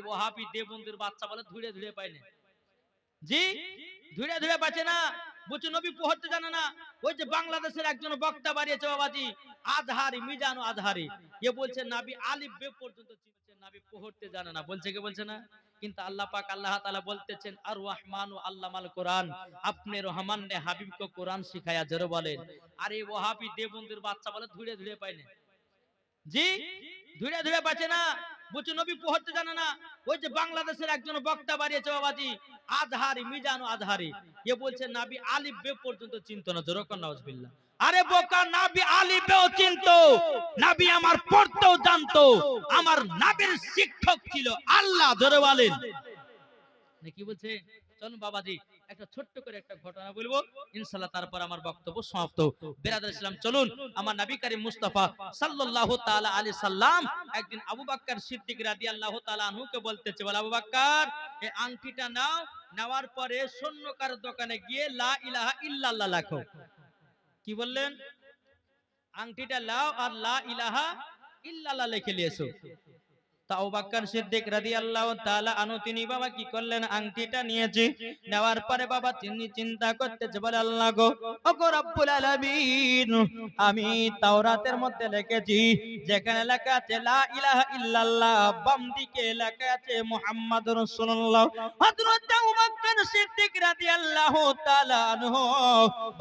ওহাবি দেবন্দির বাচ্চা বলে ধুড়ে ধুড়ে পায় না। জি, ধুড়ে ধুড়ে পাচ্ছে না, বলছে নবী পড়তে জানে না। ওই যে বাংলাদেশের একজন বক্তা বাড়িয়েছে বাবাজি, আজহারি, মিজানু আজহারি, এ বলছে নবী আলিফ বে পর্যন্ত চিনছে, নবী পড়তে জানে না। বলছে কি বলছে না? কিন্তু আল্লাহ পাক আল্লাহ তাআলা বলতেছেন আর রহমানু আল্লামাল কোরআন, আপনি রহমান ने হাবিব को কোরআন শিখায়া, জোরে বলেন। আর এই ওহাবি দেবন্দির বাচ্চা বলে ধুড়ে ধুড়ে পায় না। জি, ধুড়ে ধুড়ে পাচ্ছে না, বলছে নবী পড়তে জানে না। ওই যে বাংলাদেশের একজন বক্তা বাড়িয়েছে বাবাজি, আজহারি, মিজানু আজহারি, এ বলছে নবী আলিফ বে পর্যন্ত চিনতো না। জোরে কোন নাউজুবিল্লাহ। আরে বোকা, নবী আলিফ বেও চিনতো, নবী আমার পড়তেও জানতো, আমার নবীর শিক্ষক ছিল আল্লাহ। জোরে বলেন। কি বলছে? চলুন বাবাজি একটা ছোট্ট করে একটা ঘটনা বলবো, ইনশাআল্লাহ তারপর আমার বক্তব্য সমাপ্ত। বিরাদর ইসলাম, চলুন আমার নবী করিম মুস্তাফা সাল্লাল্লাহু তাআলা আলাইহি সাল্লাম একদিন আবু বকর সিদ্দিক রাদিয়াল্লাহু তাআলা আনহুকে বলতেছে, বলে আবু বকর এই আংটিটা নাও, নেওয়ার পরে স্বর্ণকার দোকানে গিয়ে লা ইলাহা ইল্লাল্লাহ লেখো। কি বললেন? আংটিটা লাও আর লা ইলাহা ইল্লাল্লাহ লিখে নিয়ে এসো। তো আবু বকর সিদ্দিক রাদিয়াল্লাহু তাআলা আনহু তিনি বাবা কি করলেন, আংটিটা নিয়েছে, নেওয়ার পরে বাবা তিনি চিন্তা করতেছে, বলে আল্লাহ গো, ওগো রব্বুল আলামিন, আমি তাওরাতের মধ্যে লিখেছি যেখানে লেখা আছে লা ইলাহা ইল্লাল্লাহ, বাম দিকে লেখা আছে মুহাম্মাদুর রাসূলুল্লাহ। হযরত আবু বকর সিদ্দিক রাদিয়াল্লাহু তাআলা আনহু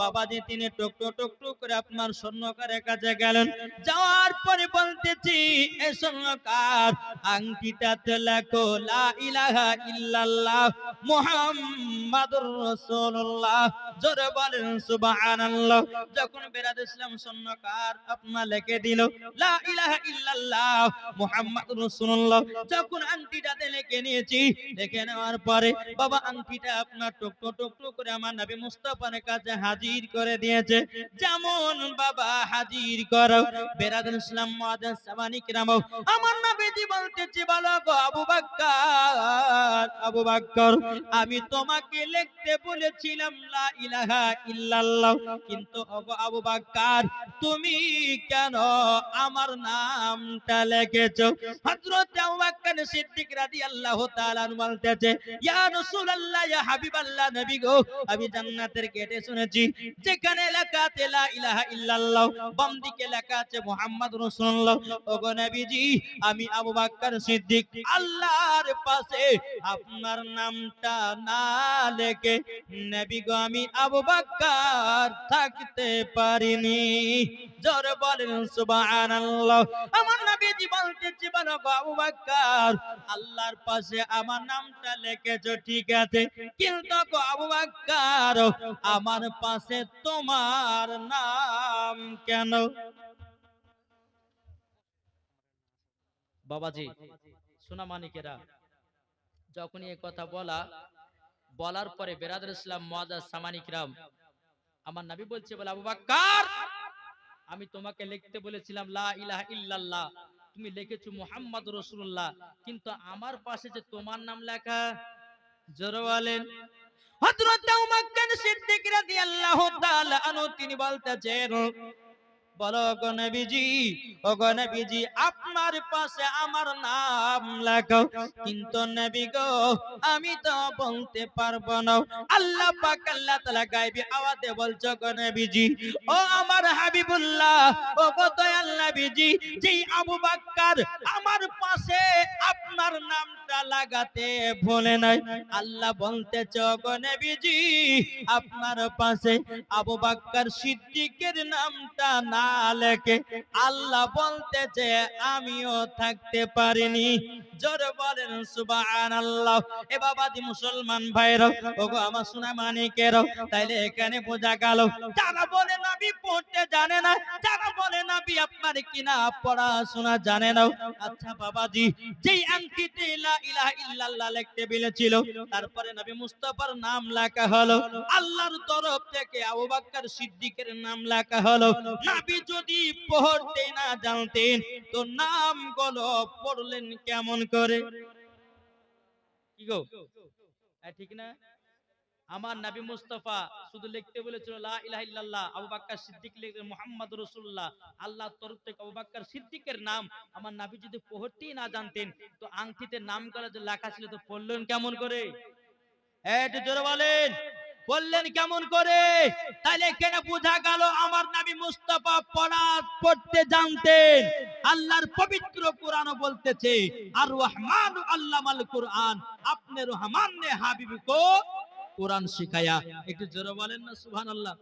বাবাজি তিনি টুক টুক টুক করে আপনার স্বর্ণকারের কাছে গেলেন, যাওয়ার পরে বলতেছি, এ স্বর্ণকার আংটিটাতে লেখো লা ইলাহা ইল্লাল্লাহ মুহাম্মাদুর রাসূলুল্লাহ। জোরে বলেন সুবহানাল্লাহ। যখন বেরাদ ইসলাম স্বর্ণকার আপনার লিখে দিল লা ইলাহা ইল্লাল্লাহ মুহাম্মাদুর রাসূলুল্লাহ, যখন আংটিটাতে লিখে নিয়েছি, লিখে নেওয়ার পরে বাবা আংটিটা আপনার টুক টুক করে আমার নবী মুস্তাফার কাছে হাজির করে দিয়েছে। যেমন বাবা হাজির করো বেরাদ ইসলাম মুআদ্দাস সামানি কিরাম, আমার নবীজি বলতেছি, বলো গো আবু বকর, আবু বকর আমি তোমাকে লিখতে বলেছিলাম লা ইলাহা ইল্লাল্লাহ, কিন্তু ওগো আবু বকর তুমি কেন আমার নামটা লিখেছো? হযরত আবু বকর সিদ্দিক রাদিয়াল্লাহু তাআলা বলতেছে, ইয়া রাসূলুল্লাহ, ইয়া হাবিবাল্লাহ, নবী গো আমি জান্নাতের গেটে শুনেছি যেখানে লেখা আছে লা ইলাহা ইল্লাল্লাহ, বাম দিকে লেখা আছে মুহাম্মাদুর রাসূলুল্লাহ। ওগো নবীজি আমি আবু বকর সিদ্দিক আল্লাহর পাশে আপনার নামটা না লিখে নবী গো আমি আবু বকর থাকতে পারিনি। জোরে বলেন সুবহানাল্লাহ। আমার নবীজি বলতেছি, বলো গো আবু বকর আল্লাহর পাশে আমার নামটা লিখেছো ঠিক আছে, কিন্তু গো আবু বকর আমার পাশে তোমার নাম কেন? বাবাজি সোনা মানিকেরা, যখনই এই কথা বলার পরে বেরাদুল ইসলাম মুআদ্দাস সামানি কিরাম, আমার নবী বলছে, বলে আবু বকর আমি তোমাকে লিখতে বলেছিলাম লা ইলাহা ইল্লাল্লাহ, তুমি লিখেছো মুহাম্মাদুর রাসূলুল্লাহ, কিন্তু আমার পাশে যে তোমার নাম লেখা। জোরে বলেন। হযরত আবু বকর সিদ্দিক রাদিয়াল্লাহু তাআলা আনহু তিনি বলতেছেন, বলো গো নবীজি, ও গো নবীজি আপনার পাশে আমার নাম লেখো, কিন্তু নবী গো আমি তো বলতে পারবো না। আল্লাহ পাক আল্লাহ তাআলা গায়বী আওয়াজে বলছো গো নবীজি, ও আমার হাবিবুল্লাহ, ও গো দয়াল নবীজি, যেই আবু বকর আমার পাশে আপনার নামটা লাগাতে ভুলে নাই, আল্লাহ বলতেছে গো নবীজি আপনার পাশে আবু বকর সিদ্দিকের নামটা না লেখে আল্লাহ বলতেছে আমিও থাকতে পারিনি। জোরে বলেন সুবহানাল্লাহ। এ বাবাজি মুসলমান ভাইরা, ওগো আমার সোনা মানিকেরা, তাইলে এখানে বোঝা গেল যারা বলে নবী পড়তে জানে না, যারা বলে নবী আপনার কিনা পড়াশোনা জানে না, আচ্ছা বাবাজি যেই আংটিতে লা ইলাহা ইল্লাল্লাহ লিখতে বলেছিল, তারপরে নবী মুস্তাফার নাম লেখা হলো, আল্লাহর তরফ থেকে আবু বকর সিদ্দিকের নাম লেখা হলো, নবী যদি পড়তে না জানতেন তো নামগুলো পড়লেন কেমন করে? কি গো ঠিক না? আমার নবী মুস্তাফা শুধু লিখতে বলেছিল লা ইলাহা ইল্লাল্লাহ, আবু বকর সিদ্দিক লিখলেন মুহাম্মাদুর রাসূলুল্লাহ। আল্লাহর তরফ থেকে আবু বকর সিদ্দিকের নাম আমার নবী যদি পড়তেই না জানতেন, তো আংটিতে নাম করা যে লেখা ছিল তো পড়লেন কেমন করে? একটু জোরে বলেন, বললেন কেমন করে? তাইলে কেন বোঝা গেল আমার নবী মুস্তাফা পড়তে জানতেন। আল্লাহর পবিত্র কোরআন বলতেছে আর রহমান আল্লামাল কোরআন, আপনি রহমান ने হাবিব को কোরআন শিখায়া। একটু জোরে বলেন না সুবহানাল্লাহ।